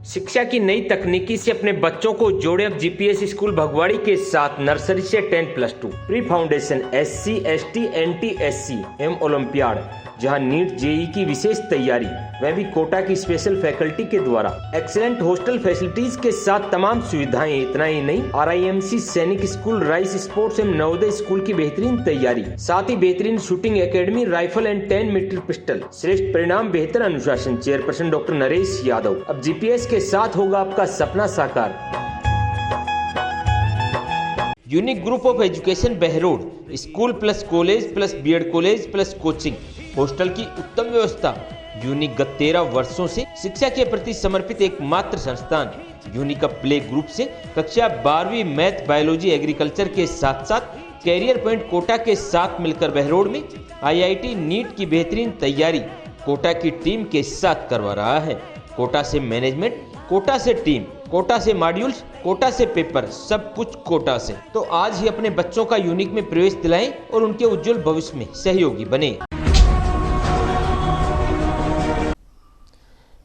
शिक्षा की नई तकनीकी से अपने बच्चों को जोड़े अब जीपीएस स्कूल भगवाड़ी के साथ नर्सरी से 10+2 pre foundation SC ST NT SC M olympiad, जहां नीट जेई की विशेष तैयारी, वह भी कोटा की स्पेशल फैकल्टी के द्वारा, एक्सीलेंट हॉस्टल फैसिलिटीज के साथ तमाम सुविधाएं। इतना ही नहीं, RIMC सैनिक स्कूल, राइस स्पोर्ट्स एवं नवोदय स्कूल की बेहतरीन तैयारी, साथ ही बेहतरीन shooting academy, rifle and 10 meter pistol, श्रेष्ठ परिणाम, बेहतर अनुशासन। Chairperson doctor Naresh Yadav. अब जीपीएस के साथ होगा आपका सपना साकार। Unique group of education Behror, school plus college plus BEd college plus coaching, hostel की उत्तम व्यवस्था। यूनिक गत 13 वर्षों से शिक्षा के प्रति समर्पित एकमात्र संस्थान। यूनिक प्ले ग्रुप से कक्षा 12वीं मैथ, बायोलॉजी, एग्रीकल्चर के साथ साथ कैरियर पॉइंट कोटा के साथ मिलकर बहरोड में IIT नीट की बेहतरीन तैयारी कोटा की टीम के साथ करवा रहा है। कोटा से मैनेजमेंट, कोटा से टीम, कोटा से मॉड्यूल्स, कोटा से पेपर, सब कुछ कोटा से। तो आज ही अपने बच्चों का यूनिक में प्रवेश दिलाएं और उनके उज्जवल भविष्य में सहयोगी बने।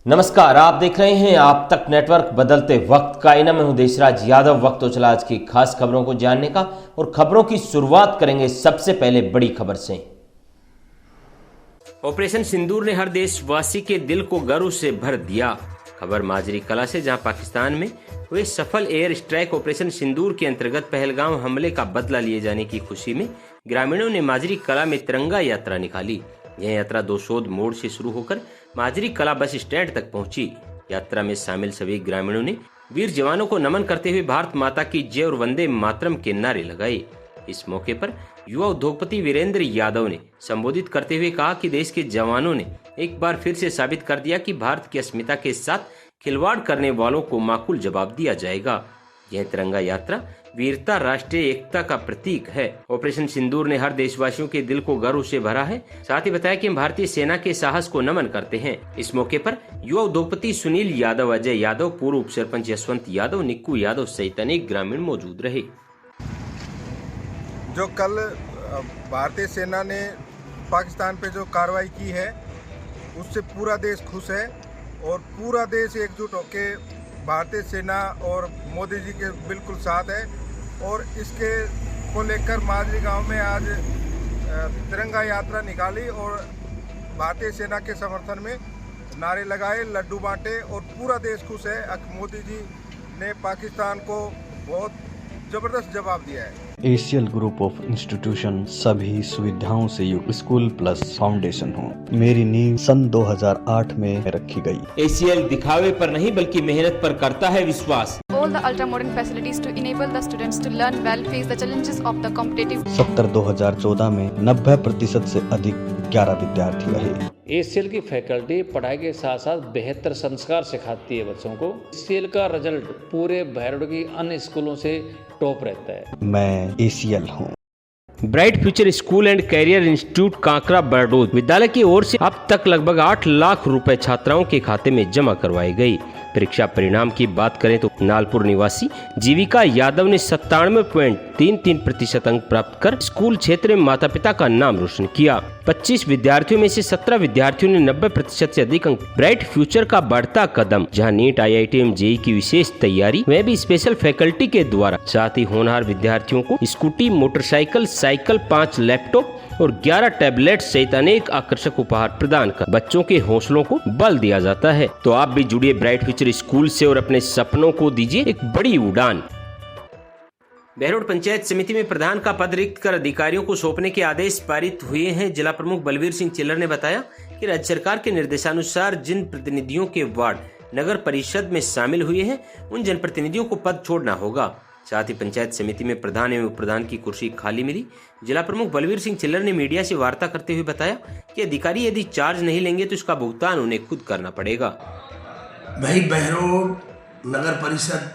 नमस्कार, आप देख रहे हैं आप तक नेटवर्क, बदलते वक्त का आईना। मैं हूं देशराज यादव। वक्त तो चला आज की खास खबरों को जानने का, और खबरों की शुरुआत करेंगे सबसे पहले बड़ी खबर से। ऑपरेशन सिंदूर ने हर देशवासी के दिल को गर्व से भर दिया। खबर माजरी कला से, जहां पाकिस्तान में हुए सफल एयर स्ट्राइक ऑपरेशन सिंदूर के अंतर्गत पहलगाम हमले का बदला लिए जाने की खुशी में ग्रामीणों ने माजरी कला में तिरंगा यात्रा निकाली। यह यात्रा दोसोद मोड़ से शुरू होकर माजरी कला बस स्टैंड तक पहुंची। यात्रा में शामिल सभी ग्रामीणों ने वीर जवानों को नमन करते हुए भारत माता की जय और वंदे मातरम के नारे लगाए। इस मौके पर युवा उद्योगपति वीरेंद्र यादव ने संबोधित करते हुए कहा कि देश के जवानों ने एक बार फिर से साबित कर दिया कि भारत की अस्मिता के साथ खिलवाड़ करने वालों को माकूल जवाब दिया जाएगा। यह तिरंगा यात्रा वीरता, राष्ट्रीय एकता का प्रतीक है। ऑपरेशन सिंदूर ने हर देशवासियों के दिल को गर्व से भरा है। साथ ही बताया कि हम भारतीय सेना के साहस को नमन करते हैं। इस मौके पर युवा उद्योगपति सुनील यादव, अजय यादव, पूर्व उप सरपंच यशवंत यादव, निक्कू यादव सहित अनेक ग्रामीण मौजूद रहे। जो कल भारतीय सेना ने पाकिस्तान पे जो कार्रवाई की है, उससे पूरा देश खुश है और पूरा देश एकजुट होकर भारतीय सेना और मोदी जी के बिल्कुल साथ है। और इसके को लेकर माजरी गांव में आज तिरंगा यात्रा निकाली और भारतीय सेना के समर्थन में नारे लगाए, लड्डू बांटे और पूरा देश खुश है। मोदी जी ने पाकिस्तान को बहुत जबरदस्त जवाब दिया है। एसीएल ग्रुप ऑफ इंस्टीट्यूशन सभी सुविधाओं से युक्त स्कूल प्लस फाउंडेशन हो। मेरी नींव सन 2008 में रखी गई। एसीएल दिखावे पर नहीं बल्कि मेहनत पर करता है विश्वास। All the ultra modern facilities to enable the students to learn well, face the challenges of the competitive. 2014 में 90% से अधिक 11 विद्यार्थी रहे। एसीएल की फैकल्टी पढ़ाई के साथ साथ बेहतर संस्कार सिखाती है बच्चों को। एसीएल का रिजल्ट पूरे बहरोड की अन्य स्कूलों से टॉप रहता है। मैं एसीएल हूँ। Bright future school and career institute Kankra Bardod विद्यालय की ओर से अब तक लगभग 8 लाख रुपए छात्राओं के खाते में जमा करवाई गई। परीक्षा परिणाम की बात करें तो नालपुर निवासी जीविका यादव ने 97.33% अंक प्राप्त कर स्कूल क्षेत्र में माता पिता का नाम रोशन किया। 25 विद्यार्थियों में से 17 विद्यार्थियों ने 90% से अधिक अंक। ब्राइट फ्यूचर का बढ़ता कदम, जहां नीट, IIT एवं जेई की विशेष तैयारी, वह भी स्पेशल फैकल्टी के द्वारा। साथ ही होनहार विद्यार्थियों को स्कूटी, मोटरसाइकिल, साइकिल, 5 लैपटॉप और 11 टैबलेट सहित अनेक आकर्षक उपहार प्रदान कर बच्चों के हौसलों को बल दिया जाता है। तो आप भी जुड़िए ब्राइट फ्यूचर स्कूल से और अपने सपनों को दीजिए एक बड़ी उड़ान। बहरोड पंचायत समिति में प्रधान का पद रिक्त कर अधिकारियों को सौंपने के आदेश पारित हुए हैं। जिला प्रमुख बलवीर सिंह चिल्लर ने बताया कि राज्य सरकार के निर्देशानुसार जिन प्रतिनिधियों के वार्ड नगर परिषद में शामिल हुए हैं, उन जनप्रतिनिधियों को पद छोड़ना होगा। साथ ही पंचायत समिति में प्रधान एवं उप प्रधान की कुर्सी खाली मिली। जिला प्रमुख बलवीर सिंह चिल्लर ने मीडिया से वार्ता करते हुए बताया कि अधिकारी यदि चार्ज नहीं लेंगे तो इसका भुगतान उन्हें खुद करना पड़ेगा। भाई बहरोड नगर परिषद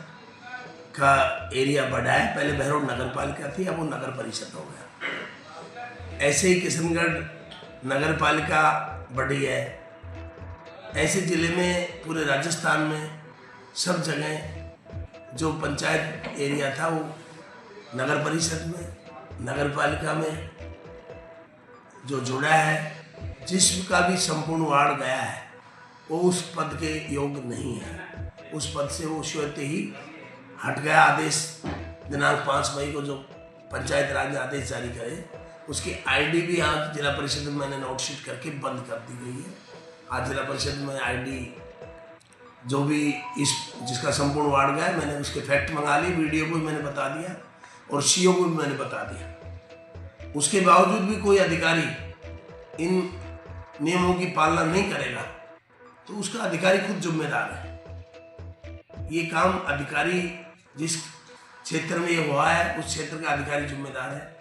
का एरिया बढ़ा है। पहले बहरोड नगर पालिका थी, अब वो नगर परिषद हो गया। ऐसे ही किशनगढ़ नगर पालिका बढ़ी है। ऐसे जिले में पूरे राजस्थान में सब जगह जो पंचायत एरिया था वो नगर परिषद में, नगर पालिका में जो जुड़ा है, जिसका भी संपूर्ण वार्ड गया है वो उस पद के योग्य नहीं है। उस पद से वो स्वतः ही हट गया। आदेश दिनांक 5 मई को जो पंचायत राज ने आदेश जारी करे, उसकी आईडी भी आज जिला परिषद में मैंने नोटशीट करके बंद कर दी गई है। आज जिला परिषद में आईडी जो भी जिसका संपूर्ण वार्ड गया है, मैंने उसके फैक्ट मंगा लिए, वीडियो को भी मैंने बता दिया और सीओ को भी मैंने बता दिया। उसके बावजूद भी कोई अधिकारी इन नियमों की पालना नहीं करेगा तो उसका अधिकारी खुद जिम्मेदार है। ये काम अधिकारी जिस क्षेत्र में ये हुआ है उस क्षेत्र का अधिकारी जिम्मेदार है।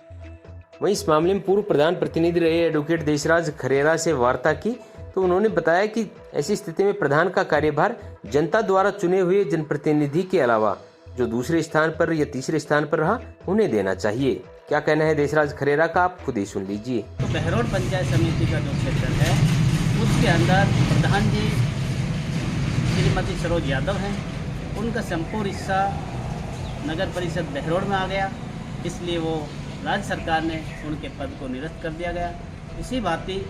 वहीं इस मामले में पूर्व प्रधान प्रतिनिधि रहे एडवोकेट देशराज खरेरा से वार्ता की तो उन्होंने बताया कि ऐसी स्थिति में प्रधान का कार्यभार जनता द्वारा चुने हुए जनप्रतिनिधि के अलावा जो दूसरे स्थान पर या तीसरे स्थान पर रहा उन्हें देना चाहिए। क्या कहना है देशराज खरेरा का, आप खुद ही सुन लीजिए। तो बहरोड पंचायत समिति का जो क्षेत्र है उसके अंदर प्रधान जी श्रीमती सरोज यादव हैं, उनका संपूर्ण हिस्सा नगर परिषद बहरोड में आ गया, इसलिए वो राज्य सरकार ने उनके पद को निरस्त कर दिया गया। इसी भांति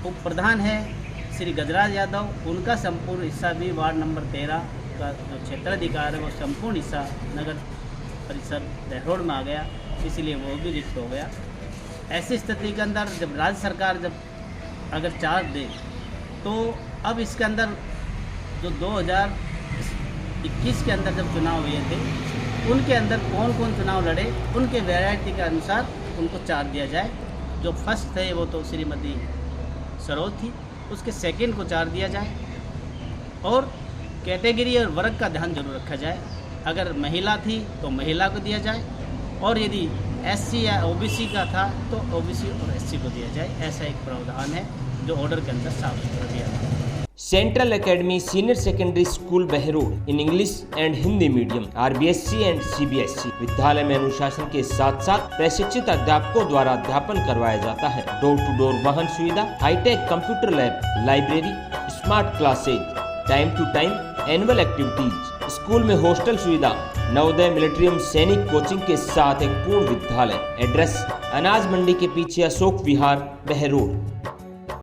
उप प्रधान है श्री गजराज यादव, उनका संपूर्ण हिस्सा भी वार्ड नंबर 13 का जो क्षेत्राधिकार है वो संपूर्ण हिस्सा नगर परिषद बहरोड में आ गया, इसलिए वो भी रिक्त हो गया। ऐसी स्थिति के अंदर जब राज्य सरकार जब अगर चार्ज दे तो अब इसके अंदर जो 2021 के अंदर जब चुनाव हुए थे उनके अंदर कौन कौन चुनाव लड़े उनके वैरायटी के अनुसार उनको चार्ज दिया जाए। जो फर्स्ट थे वो तो श्रीमती सरोज थी, उसके सेकंड को चार्ज दिया जाए और कैटेगरी और वर्ग का ध्यान जरूर रखा जाए। अगर महिला थी तो महिला को दिया जाए और यदि एससी या ओबीसी का था तो ओबीसी और एससी को दिया जाए। ऐसा एक प्रावधान है जो ऑर्डर के अंदर साफ सुथरा दिया है। Central academy senior secondary school Behror in English and Hindi medium RBSC and CBSC विद्यालय में अनुशासन के साथ साथ प्रशिक्षित अध्यापकों द्वारा अध्यापन करवाया जाता है। डोर टू डोर वाहन सुविधा, hi tech computer lab, library, smart classes, time to time annual activities, school में हॉस्टल सुविधा, नवोदय मिलिट्रियम सैनिक कोचिंग के साथ एक पूर्ण विद्यालय। एड्रेस अनाज मंडी के पीछे अशोक विहार बहरोड।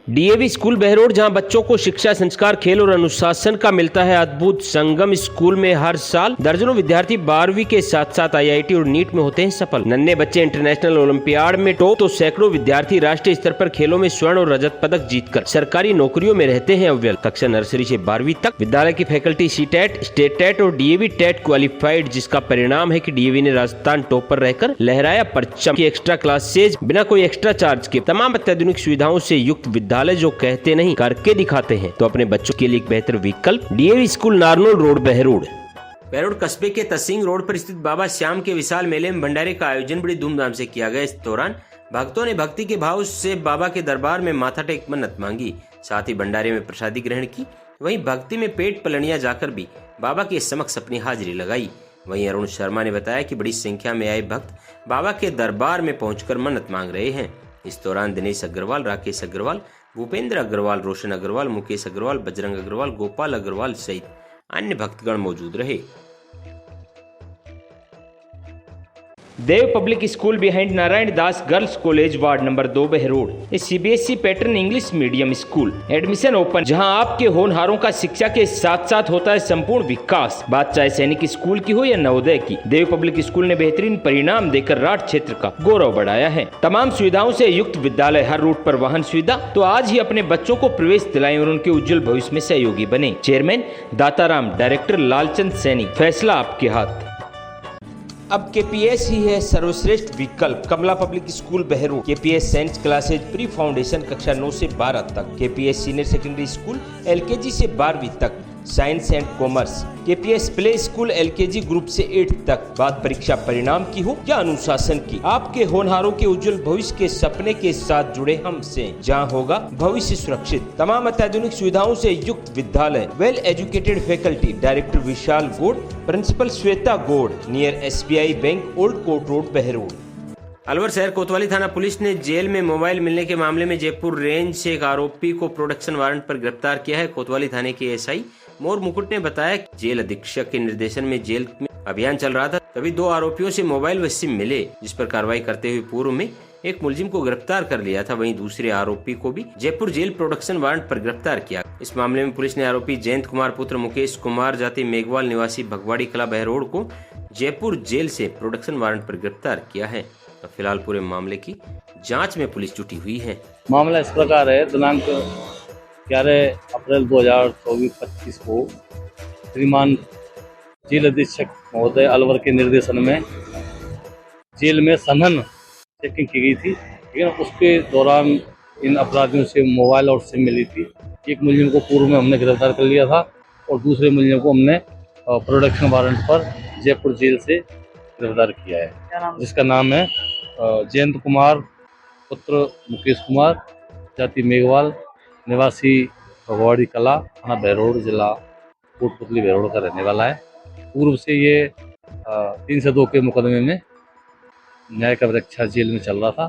DAV स्कूल बहरोड, जहां बच्चों को शिक्षा, संस्कार, खेल और अनुशासन का मिलता है अद्भुत संगम। स्कूल में हर साल दर्जनों विद्यार्थी 12वीं के साथ साथ IIT और नीट में होते हैं सफल। नन्हे बच्चे इंटरनेशनल ओलंपियाड में टॉप तो सैकड़ों विद्यार्थी राष्ट्रीय स्तर पर खेलों में स्वर्ण और रजत पदक जीतकर सरकारी नौकरियों में रहते हैं अव्वल। कक्षा नर्सरी से 12वीं तक विद्यालय की फैकल्टी CTET, स्टेट टेट और DAV टेट क्वालिफाइड, जिसका परिणाम है कि DAV ने राजस्थान टॉप पर रहकर लहराया परचम। की एक्स्ट्रा क्लासेज बिना कोई एक्स्ट्रा चार्ज के तमाम अत्याधुनिक सुविधाओं से युक्त विद्यालय जो कहते नहीं करके दिखाते हैं, तो अपने बच्चों के लिए एक बेहतर विकल्प DAV school Narnaul road Behror. Behror कस्बे के तसिंग रोड पर स्थित बाबा श्याम के विशाल मेले में भंडारे का आयोजन बड़ी धूमधाम से किया गया। इस दौरान भक्तों ने भक्ति के भाव से बाबा के दरबार में माथा टेक मन्नत मांगी, साथ ही भंडारे में प्रसादी ग्रहण की। वहीं भक्ति में पेट पलनिया जाकर भी बाबा के समक्ष अपनी हाजिरी लगाई। वहीं अरुण शर्मा ने बताया कि बड़ी संख्या में आए भक्त बाबा के दरबार में पहुंचकर मन्नत मांग रहे हैं। इस दौरान दिनेश अग्रवाल, राकेश अग्रवाल, भूपेंद्र अग्रवाल, रोशन अग्रवाल, मुकेश अग्रवाल, बजरंग अग्रवाल, गोपाल अग्रवाल सहित अन्य भक्तगण मौजूद रहे। Dev public school behind Narayan Das girls college ward number 2 Behror, CBSE pattern English medium school. Admission open, जहां आपके होनहारों का शिक्षा के साथ साथ होता है संपूर्ण विकास। बात चाहे सैनिक स्कूल की हो या नवोदय की, देव पब्लिक स्कूल ने बेहतरीन परिणाम देकर राठ क्षेत्र का गौरव बढ़ाया है। तमाम सुविधाओं से युक्त विद्यालय, हर रूट पर वाहन सुविधा। तो आज ही अपने बच्चों को प्रवेश दिलाएं और उनके उज्जवल भविष्य में सहयोगी बने। Chairman Dataram, director Lalchand Saini. फैसला आपके हाथ। अब KPS ही है सर्वश्रेष्ठ विकल्प। Kamla public school Behror, KPS science classes pre foundation कक्षा 9 से 12 तक, KPS senior secondary school LKG से 12वीं तक, science and commerce, KPS play school LKG group से 8 तक। बात परीक्षा परिणाम की हो या अनुशासन की, आपके होनहारों के उज्जवल भविष्य के सपने के साथ जुड़े हमसे, जहां होगा भविष्य सुरक्षित। तमाम अत्याधुनिक सुविधाओं से युक्त विद्यालय, well educated faculty. Director Vishal Gaur, principal Shweta Gaur, near SBI bank, old court road Behror. Alwar शहर कोतवाली थाना पुलिस ने जेल में मोबाइल मिलने के मामले में जयपुर रेंज से एक आरोपी को प्रोडक्शन वारंट पर गिरफ्तार किया है। कोतवाली थाने के SI मोर मुकुट ने बताया कि जेल अधीक्षक के निर्देशन में जेल में अभियान चल रहा था, तभी 2 आरोपियों से मोबाइल व सिम मिले, जिस पर कार्रवाई करते हुए पूर्व में एक मुलजिम को गिरफ्तार कर लिया था, वहीं दूसरे आरोपी को भी जयपुर जेल प्रोडक्शन वारंट पर गिरफ्तार किया। इस मामले में पुलिस ने आरोपी जयंत कुमार पुत्र मुकेश कुमार जाति मेघवाल निवासी भगवाड़ी कला बहरोड को जयपुर जेल से प्रोडक्शन वारंट पर गिरफ्तार किया है। तो फिलहाल पूरे मामले की जांच में पुलिस जुटी हुई है। मामला इस प्रकार है, दिनांक 11 अप्रैल 2024-25 को श्रीमान जेल अधीक्षक महोदय अलवर के निर्देशन में जेल में सघन चेकिंग की गई थी, लेकिन उसके दौरान इन अपराधियों से मोबाइल और सिम मिली थी। एक मुलजिम को पूर्व में हमने गिरफ्तार कर लिया था और दूसरे मुलजिम को हमने प्रोडक्शन वारंट पर जयपुर जेल से गिरफ्तार किया है, जिसका नाम है जयंत कुमार पुत्र मुकेश कुमार जाति मेघवाल निवासी भगवाड़ी कला थाना बहरोड जिला कोटपुतली बहरोड का रहने वाला है। पूर्व से ये 302 के मुकदमे में न्यायिक अभिरक्षा जेल में चल रहा था।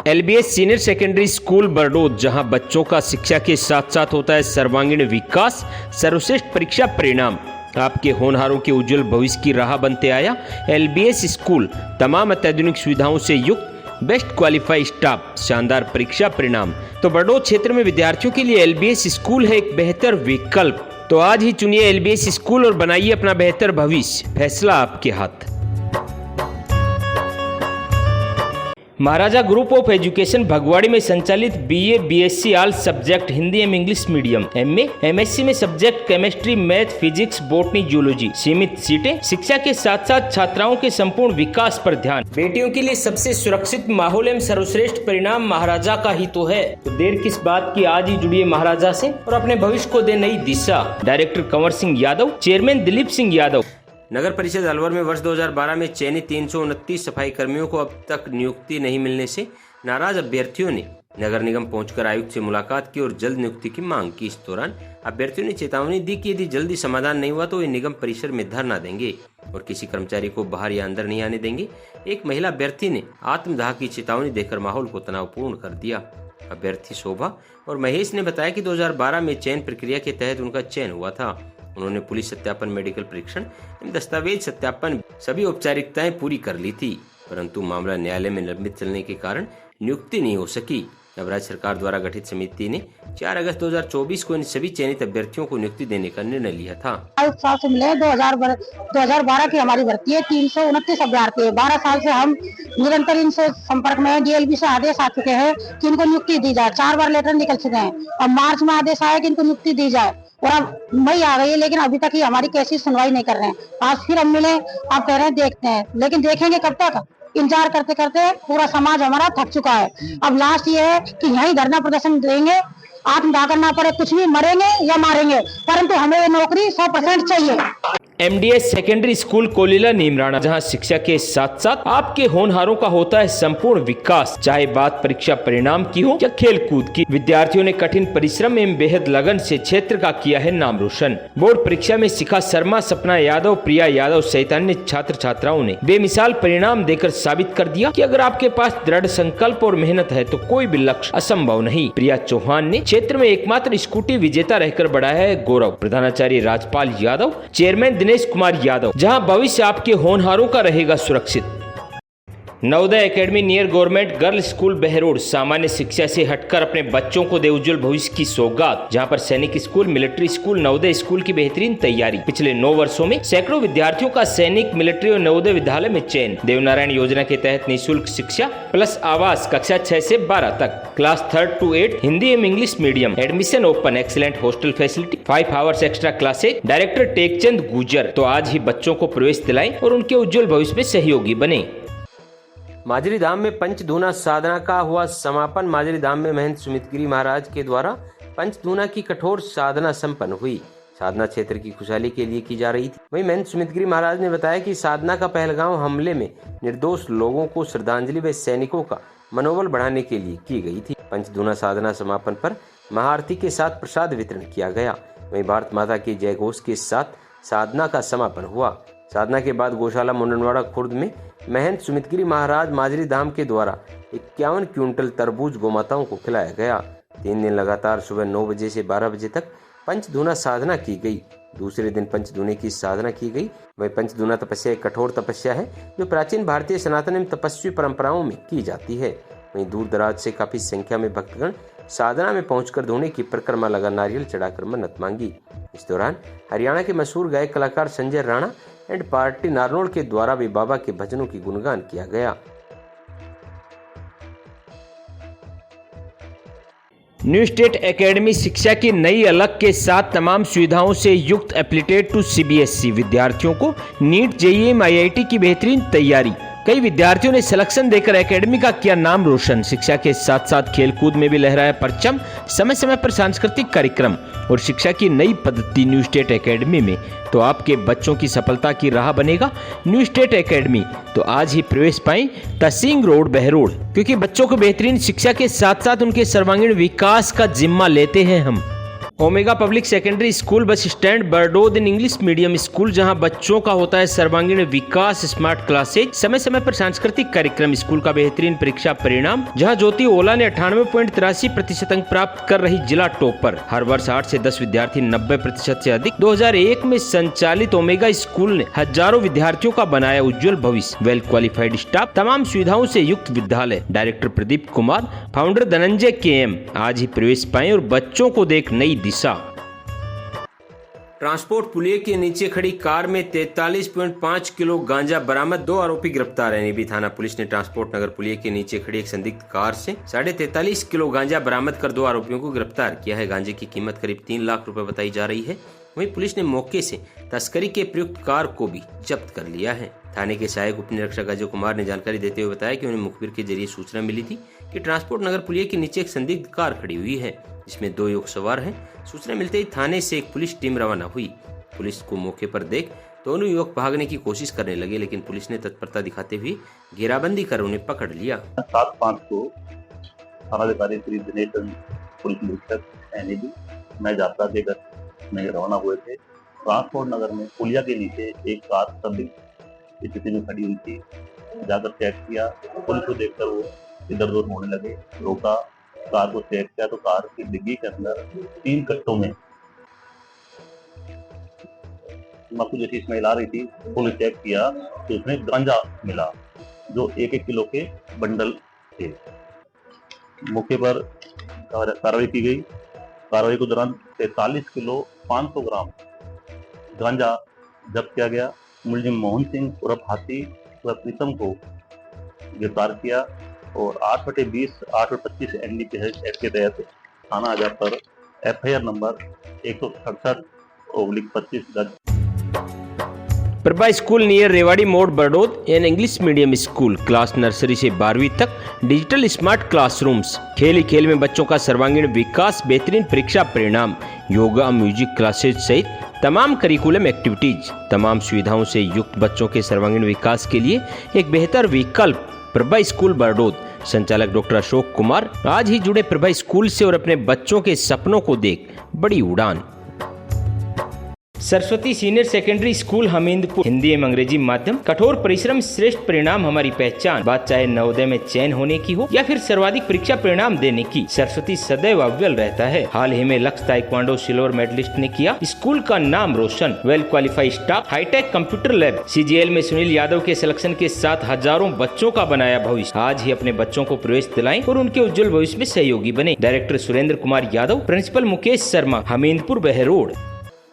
LBS senior secondary school Bardod, जहां बच्चों का शिक्षा के साथ साथ होता है सर्वांगीण विकास, सर्वश्रेष्ठ परीक्षा परिणाम आपके होनहारों के उज्जवल भविष्य की राह बनते आया। LBS स्कूल तमाम अत्याधुनिक सुविधाओं से युक्त, बेस्ट क्वालिफाइड स्टाफ, शानदार परीक्षा परिणाम। तो बरडोद क्षेत्र में विद्यार्थियों के लिए LBS स्कूल है एक बेहतर विकल्प। तो आज ही चुनिए LBS स्कूल और बनाइए अपना बेहतर भविष्य, फैसला आपके हाथ। महाराजा ग्रुप ऑफ एजुकेशन भगवाड़ी में संचालित BA BSc all subject Hindi एवं इंग्लिश मीडियम, MA MSc में subject chemistry, math, physics, botany, zoology, सीमित सीटें, शिक्षा के साथ साथ छात्राओं के संपूर्ण विकास पर ध्यान, बेटियों के लिए सबसे सुरक्षित माहौल एवं सर्वश्रेष्ठ परिणाम महाराजा का ही तो है। तो देर किस बात की, आज ही जुड़िए महाराजा से और अपने भविष्य को दे नई दिशा। Director Kanwar Singh Yadav, chairman Dilip Singh Yadav. नगर परिषद अलवर में वर्ष 2012 में चयनित 329 सफाई कर्मियों को अब तक नियुक्ति नहीं मिलने से नाराज अभ्यर्थियों ने नगर निगम पहुंचकर आयुक्त से मुलाकात की और जल्द नियुक्ति की मांग की। इस दौरान अभ्यर्थियों ने चेतावनी दी कि यदि जल्दी समाधान नहीं हुआ तो वे निगम परिसर में धरना देंगे और किसी कर्मचारी को बाहर या अंदर नहीं आने देंगे। एक महिला अभ्यर्थी ने आत्मदाह की चेतावनी देकर माहौल को तनावपूर्ण कर दिया। अभ्यर्थी शोभा और महेश ने बताया कि 2012 में चयन प्रक्रिया के तहत उनका चयन हुआ था। उन्होंने पुलिस सत्यापन, मेडिकल परीक्षण, दस्तावेज सत्यापन सभी औपचारिकताएं पूरी कर ली थी, परंतु मामला न्यायालय में लंबित चलने के कारण नियुक्ति नहीं हो सकी। अब राज्य सरकार द्वारा गठित समिति ने 4 अगस्त 2024 को इन सभी चयनित अभ्यर्थियों को नियुक्ति देने का निर्णय लिया था। 5 साल से मिले 2012 की हमारी भर्ती है, 329 अभ्यर्थी है। 12 साल से हम निरंतर इनसे संपर्क में हैं। DLB से आदेश आ चुके हैं कि इनको नियुक्ति दी जाए। 4 बार लेटर निकल चुके हैं और मार्च में आदेश आया कि इनको नियुक्ति दी जाए और अब मई आ गई है, लेकिन अभी तक ही हमारी कैसी सुनवाई नहीं कर रहे हैं। आज फिर हम मिले, आप कह रहे हैं देखते हैं, लेकिन देखेंगे कब तक? इंतजार करते करते पूरा समाज हमारा थक चुका है। अब लास्ट ये है कि यही धरना प्रदर्शन देंगे, आत्मदाह करना पड़े, कुछ भी, मरेंगे या मारेंगे, परंतु हमें नौकरी 100% चाहिए। MDS secondary school Kolila Neemrana, जहां शिक्षा के साथ साथ आपके होनहारों का होता है संपूर्ण विकास, चाहे बात परीक्षा परिणाम की हो या खेल कूद की। विद्यार्थियों ने कठिन परिश्रम एवं बेहद लगन से क्षेत्र का किया है नाम रोशन। बोर्ड परीक्षा में शिखा शर्मा, सपना यादव, प्रिया यादव सहित अन्य छात्र छात्राओं ने बेमिसाल परिणाम देकर साबित कर दिया कि अगर आपके पास दृढ़ संकल्प और मेहनत है तो कोई भी लक्ष्य असंभव नहीं। प्रिया चौहान ने क्षेत्र में एकमात्र स्कूटी विजेता रहकर बढ़ाया है गौरव। प्रधानाचार्य राजपाल यादव, चेयरमैन दिनेश कुमार यादव, जहां भविष्य आपके होनहारों का रहेगा सुरक्षित। Navodaya academy near government girls school Behror, सामान्य शिक्षा से हटकर अपने बच्चों को दे उज्जवल भविष्य की सौगात, जहां पर सैनिक school, military school, Navodaya school की बेहतरीन तैयारी। पिछले 9 वर्षों में सैकड़ों विद्यार्थियों का सैनिक, मिलिट्री और नवोदय विद्यालय में चयन। देवनारायण योजना के तहत निःशुल्क शिक्षा प्लस आवास, कक्षा 6 से 12 तक, क्लास 3 to 8 हिंदी एवं English medium, admission open, excellent hostel facility, 5 hours extra classes. Director Tekchand गुजर। तो आज ही बच्चों को प्रवेश दिलाएं और उनके उज्जवल भविष्य में सहयोगी बने। माजरी धाम में पंचधूना साधना का हुआ समापन। माजरी धाम में महंत सुमितगिरी महाराज के द्वारा पंचधूना की कठोर साधना संपन्न हुई। साधना क्षेत्र की खुशहाली के लिए की जा रही थी। वहीं महंत सुमितगिरी महाराज ने बताया कि साधना का पहलगांव हमले में निर्दोष लोगों को श्रद्धांजलि व सैनिकों का मनोबल बढ़ाने के लिए की गई थी। पंचधूना साधना समापन पर महाआरती के साथ प्रसाद वितरण किया गया। वहीं भारत माता की जय घोष के साथ साधना का समापन हुआ। साधना के बाद गौशाला मुंडनवाड़ा खुर्द में महंत सुमितगिरी महाराज माजरी धाम के द्वारा 51 क्विंटल तरबूज गौमाताओं को खिलाया गया। 3 दिन लगातार सुबह 9 बजे से 12 बजे तक पंचधूना साधना की गई। दूसरे दिन पंचदूने की साधना की गई। वही पंचदूना तपस्या एक कठोर तपस्या है जो प्राचीन भारतीय सनातन एवं तपस्वी परंपराओं में की जाती है। वहीं दूर दराज से काफी संख्या में भक्तगण साधना में पहुंचकर धूने की परिक्रमा लगा नारियल चढ़ाकर मन्नत मांगी। इस दौरान हरियाणा के मशहूर गायक कलाकार संजय राणा एंड पार्टी नारनौल के द्वारा भी बाबा के भजनों की गुणगान किया गया। न्यू स्टेट एकेडमी शिक्षा की नई अलग के साथ तमाम सुविधाओं से युक्त एप्लीटेड टू सीबीएसई विद्यार्थियों को नीट, जेईई, आईआईटी की बेहतरीन तैयारी। कई विद्यार्थियों ने सिलेक्शन देकर एकेडमी का किया नाम रोशन। शिक्षा के साथ साथ खेलकूद में भी लहराया परचम। समय समय पर सांस्कृतिक कार्यक्रम और शिक्षा की नई पद्धति न्यू स्टेट एकेडमी में तो आपके बच्चों की सफलता की राह बनेगा न्यू स्टेट एकेडमी। तो आज ही प्रवेश पाएं तहसील रोड, बहरोड, क्योंकि बच्चों को बेहतरीन शिक्षा के साथ साथ उनके सर्वांगीण विकास का जिम्मा लेते हैं हम। Omega public secondary school bus stand, Bardod in English medium school, जहां बच्चों का होता है सर्वांगीण विकास, स्मार्ट क्लासेज, समय समय पर सांस्कृतिक कार्यक्रम, स्कूल का बेहतरीन परीक्षा परिणाम, जहां ज्योति ओला ने 98.83% अंक प्राप्त कर रही जिला टॉपर। हर वर्ष 8 से 10 विद्यार्थी 90% से अधिक। 2001 में संचालित ओमेगा स्कूल ने हजारों विद्यार्थियों का बनाया उज्जवल भविष्य। वेल क्वालिफाइड स्टाफ, तमाम सुविधाओं से युक्त विद्यालय। Director Pradeep Kumar, founder Dhananjay KM। आज ही प्रवेश पाएं और बच्चों को देख नई दिशा। ट्रांसपोर्ट पुलिये के नीचे खड़ी कार में 43.5 किलो गांजा बरामद, 2 आरोपी गिरफ्तार है। नेबी थाना पुलिस ने ट्रांसपोर्ट नगर पुलिये के नीचे खड़ी एक संदिग्ध कार से 43.5 किलो गांजा बरामद कर 2 आरोपियों को गिरफ्तार किया है। गांजे की कीमत करीब 3 लाख रुपए बताई जा रही है। वहीं पुलिस ने मौके से तस्करी के प्रयुक्त कार को भी जब्त कर लिया है। थाने के सहायक उप निरीक्षक अजय कुमार ने जानकारी देते हुए बताया कि उन्हें मुखबिर के जरिए सूचना मिली थी कि ट्रांसपोर्ट नगर पुलिये के नीचे एक संदिग्ध कार खड़ी हुई है जिसमें 2 युवक सवार हैं। सूचना मिलते ही थाने से एक पुलिस टीम रवाना हुई। पुलिस को मौके पर देख दोनों युवक भागने की कोशिश करने लगे, लेकिन पुलिस ने तत्परता दिखाते हुए घेराबंदी कर उन्हें पकड़ लिया। 7/5 को थानाधिकारी श्री दिनेश चंद पुलिस निरीक्षक NAB मैं यात्रा देकर में रवाना हुए थे। ट्रांसपोर्ट नगर में पुलिया के नीचे एक कार संदिग्ध स्थिति में खड़ी हुई थी। जाकर चेक किया, पुलिस को देखकर वो इधर उधर होने लगे। रोका, कार को चेक किया तो कार की डिग्गी के अंदर 3 कट्टों में तंबाकू जैसी स्मेल आ रही थी। पुलिस चेक किया तो उसमें गांजा मिला जो 1-1 किलो के बंडल थे। मौके पर कार्रवाई की गई। कार्रवाई के दौरान 43 किलो 500 ग्राम गांजा जब्त किया गया। मुलजिम मोहन सिंह उर्फ हाथी व प्रीतम को गिरफ्तार किया और 8/20 8/25 NDPS एक्ट के तहत थाना आजा पर FIR नंबर 167/25 दर्ज। प्रभा स्कूल नियर रेवाड़ी मोड़, Bardod, an English medium school, class nursery से 12वीं तक, डिजिटल स्मार्ट क्लासरूम्स, खेल ही खेल में बच्चों का सर्वांगीण विकास, बेहतरीन परीक्षा परिणाम, योगा, म्यूजिक क्लासेज सहित तमाम करिकुलम एक्टिविटीज, तमाम सुविधाओं से युक्त बच्चों के सर्वांगीण विकास के लिए एक बेहतर विकल्प प्रभा स्कूल, बरडोद। संचालक डॉक्टर अशोक कुमार आज ही जुड़े प्रभा स्कूल से और अपने बच्चों के सपनों को देख बड़ी उड़ान। Saraswati senior secondary school, Hamidpur, Hindi एवं अंग्रेजी माध्यम, कठोर परिश्रम श्रेष्ठ परिणाम हमारी पहचान। बात चाहे नवोदय में चयन होने की हो या फिर सर्वाधिक परीक्षा परिणाम देने की, सरस्वती सदैव अव्वल रहता है। हाल ही में लक्ष्य ताइक्वांडो सिल्वर मेडलिस्ट ने किया स्कूल का नाम रोशन। Well qualified staff, hi tech computer lab, CGL में सुनील यादव के सिलेक्शन के साथ हजारों बच्चों का बनाया भविष्य। आज ही अपने बच्चों को प्रवेश दिलाएं और उनके उज्जवल भविष्य में सहयोगी बने। Director Surendra Kumar Yadav, principal Mukesh Sharma, Hamidpur, Behror.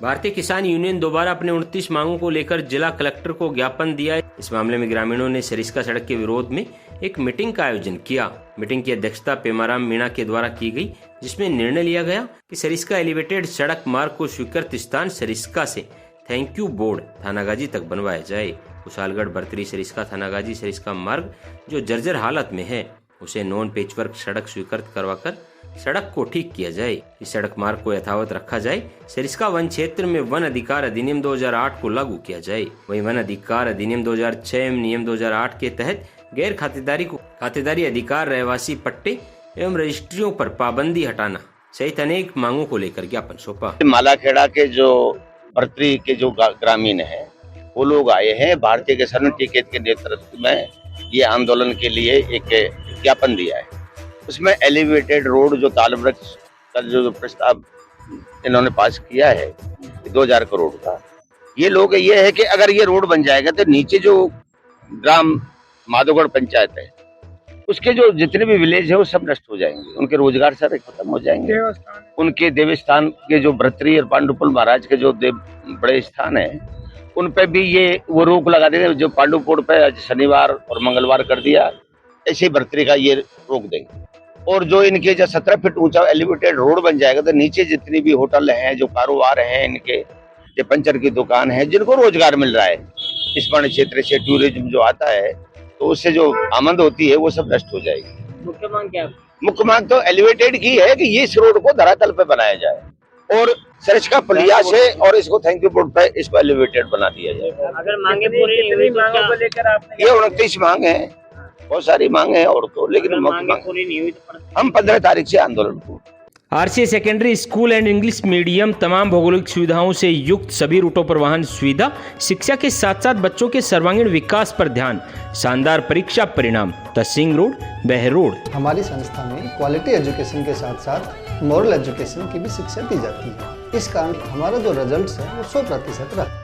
भारतीय किसान यूनियन दोबारा अपने 29 मांगों को लेकर जिला कलेक्टर को ज्ञापन दिया। इस मामले में ग्रामीणों ने सरिस्का सड़क के विरोध में एक मीटिंग का आयोजन किया। मीटिंग की अध्यक्षता पेमाराम मीणा के द्वारा की गई, जिसमें निर्णय लिया गया कि सरिस्का एलिवेटेड सड़क मार्ग को स्वीकृत स्थान सरिस्का से थैंक यू बोर्ड थानागाजी तक बनवाया जाए। कुशालगढ़ बर्तरी सरिस्का थानागाजी सरिस्का मार्ग जो जर्जर हालत में है उसे नॉन पेचवर्क सड़क स्वीकृत करवाकर सड़क को ठीक किया जाए। इस सड़क मार्ग को यथावत रखा जाए। सरिस्का वन क्षेत्र में वन अधिकार अधिनियम 2008 को लागू किया जाए। वहीं वन अधिकार अधिनियम 2006 एवं नियम 2008 के तहत गैर खातेदारी अधिकार, रहवासी पट्टे एवं रजिस्ट्रियों पर पाबंदी हटाना सहित अनेक मांगों को लेकर ज्ञापन सौंपा। मालाखेड़ा के जो बर्तरी के जो ग्रामीण है वो लोग आए हैं। भारतीय किसान टिकैत के नेतृत्व में ये आंदोलन के लिए एक ज्ञापन दिया है। उसमें एलिवेटेड रोड जो ताल वृक्ष का जो प्रस्ताव इन्होंने पास किया है 2000 करोड़ का। ये लोग ये है कि अगर ये रोड बन जाएगा तो नीचे जो ग्राम माधोगढ़ पंचायत है उसके जो जितने भी विलेज है वो सब नष्ट हो जाएंगे, उनके रोजगार सारे खत्म हो जाएंगे। उनके देवस्थान के जो भर्तृहरि और पांडुपुल महाराज के जो बड़े स्थान है उन पे भी ये वो रोक लगा देंगे। जो पांडुपुर पे शनिवार और मंगलवार कर दिया, ऐसे भर्तृहरि का ये रोक देंगे। और जो इनके जो 17 फीट ऊंचा एलिवेटेड रोड बन जाएगा तो नीचे जितनी भी होटल हैं, जो कारोबार हैं, इनके ये पंचर की दुकान है, जिनको रोजगार मिल रहा है इस वर्ण क्षेत्र से, टूरिज्म जो आता है तो उससे जो आमद होती है वो सब नष्ट हो जाएगी। मुख्य मांग क्या है? मुख्य मांग तो एलिवेटेड की है कि ये इस रोड को धरातल पे बनाया जाए और सर्च का प्रयास है और इसको थैंक यू बोर्ड पे इसको एलिवेटेड बना दिया जाए। अगर मांगे पूरी नहीं हुई तो क्या? लेकर आपने ये 29 मांग है, बहुत सारी मांग है और तो, लेकिन मांगे पूरी नहीं हुई तो हम 15 तारीख से आंदोलन को। RCA secondary school and English medium तमाम भौगोलिक सुविधाओं से युक्त सभी रूटों पर वाहन सुविधा, शिक्षा के साथ साथ बच्चों के सर्वांगीण विकास पर ध्यान, शानदार परीक्षा परिणाम, तहसील रोड, बहरोड। हमारी संस्था में क्वालिटी एजुकेशन के साथ साथ मॉरल एजुकेशन की भी शिक्षा दी जाती है। इस कारण हमारा जो रिजल्ट्स है वो 100% रहा।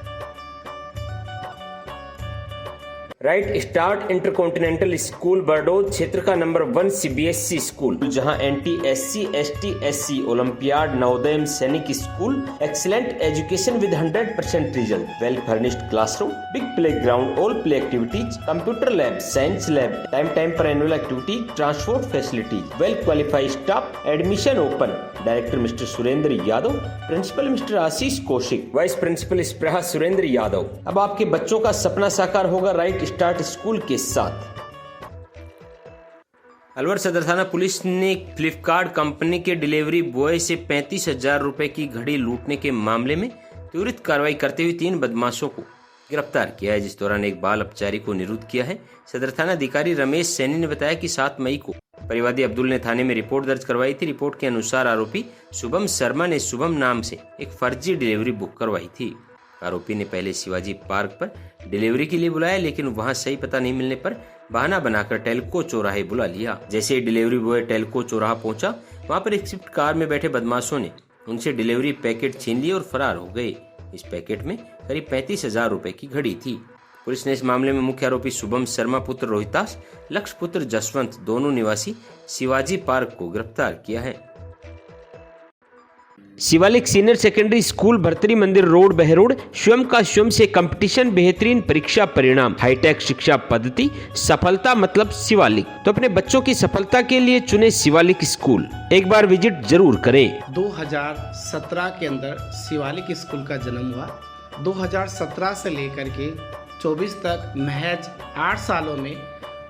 Right start intercontinental school Bardod क्षेत्र का नंबर 1 सीबीएसई स्कूल, जहां एंटी SC, ST, SC, olympiad, Navodaya Sainik school, excellent education with 100% result, well furnished classroom, big play ground, all play activities, computer lab, science lab, time पर annual activity, transport facilities, well qualified staff, admission open. Director mister Surendra Yadav, principal mister Ashish Kaushik, vice principal Spreha Surendra Yadav. अब आपके बच्चों का सपना साकार होगा right start school के साथ। अलवर सदर थाना पुलिस ने फ्लिपकार्ट कंपनी के डिलीवरी बॉय से 35,000 रुपए की घड़ी लूटने के मामले में त्वरित कार्रवाई करते हुए 3 बदमाशों को गिरफ्तार किया है, जिस दौरान एक बाल अपचारी को निरुद्ध किया है। सदर थाना अधिकारी रमेश सैनी ने बताया कि 7 मई को परिवादी अब्दुल ने थाने में रिपोर्ट दर्ज करवाई थी। रिपोर्ट के अनुसार आरोपी शुभम शर्मा ने शुभम नाम से एक फर्जी डिलीवरी बुक करवाई थी। आरोपी ने पहले शिवाजी पार्क पर डिलीवरी के लिए बुलाया, लेकिन वहां सही पता नहीं मिलने पर बहाना बनाकर टेल्को चौराहे बुला लिया। जैसे ही डिलीवरी बॉय टेल्को चौराहा पहुंचा, वहां पर एक स्विफ्ट कार में बैठे बदमाशों ने उनसे डिलीवरी पैकेट छीन लिए और फरार हो गए। इस पैकेट में करीब 35,000 रुपए की घड़ी थी। पुलिस ने इस मामले में मुख्य आरोपी शुभम शर्मा पुत्र रोहितास, लक्ष्य पुत्र जसवंत, दोनों निवासी शिवाजी पार्क को गिरफ्तार किया है। Shivalik senior secondary school Bhartari मंदिर रोड बहरोड, स्वयं का स्वयं से कंपटीशन, बेहतरीन परीक्षा परिणाम, हाईटेक शिक्षा पद्धति, सफलता मतलब शिवालिक। तो अपने बच्चों की सफलता के लिए चुने शिवालिक स्कूल, एक बार विजिट जरूर करें। 2017 के अंदर शिवालिक स्कूल का जन्म हुआ। 2017 से लेकर के 24 तक महज 8 सालों में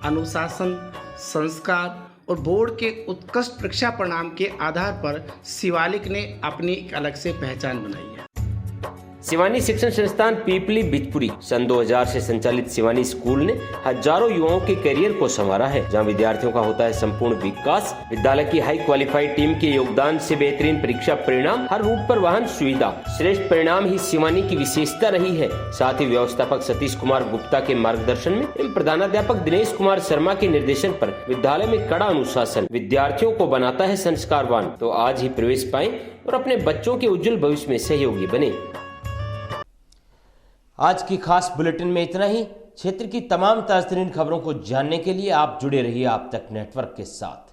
अनुशासन, संस्कार और बोर्ड के उत्कृष्ट परीक्षा परिणाम के आधार पर शिवालिक ने अपनी एक अलग से पहचान बनाई है। शिवानी शिक्षण संस्थान पीपली बिजपुरी सन 2000 से संचालित शिवानी स्कूल ने हजारों युवाओं के करियर को संवारा है, जहां विद्यार्थियों का होता है संपूर्ण विकास। विद्यालय की हाई क्वालिफाइड टीम के योगदान से बेहतरीन परीक्षा परिणाम, हर रूट पर वाहन सुविधा, श्रेष्ठ परिणाम ही शिवानी की विशेषता रही है। साथ ही व्यवस्थापक सतीश कुमार गुप्ता के मार्गदर्शन में एवं प्रधानाध्यापक दिनेश कुमार शर्मा के निर्देशन पर विद्यालय में कड़ा अनुशासन विद्यार्थियों को बनाता है संस्कारवान। तो आज ही प्रवेश पाएं और अपने बच्चों के उज्जवल भविष्य में सहयोगी बने। आज की खास बुलेटिन में इतना ही। क्षेत्र की तमाम ताज़ा खबरों को जानने के लिए आप जुड़े रहिए आप तक नेटवर्क के साथ।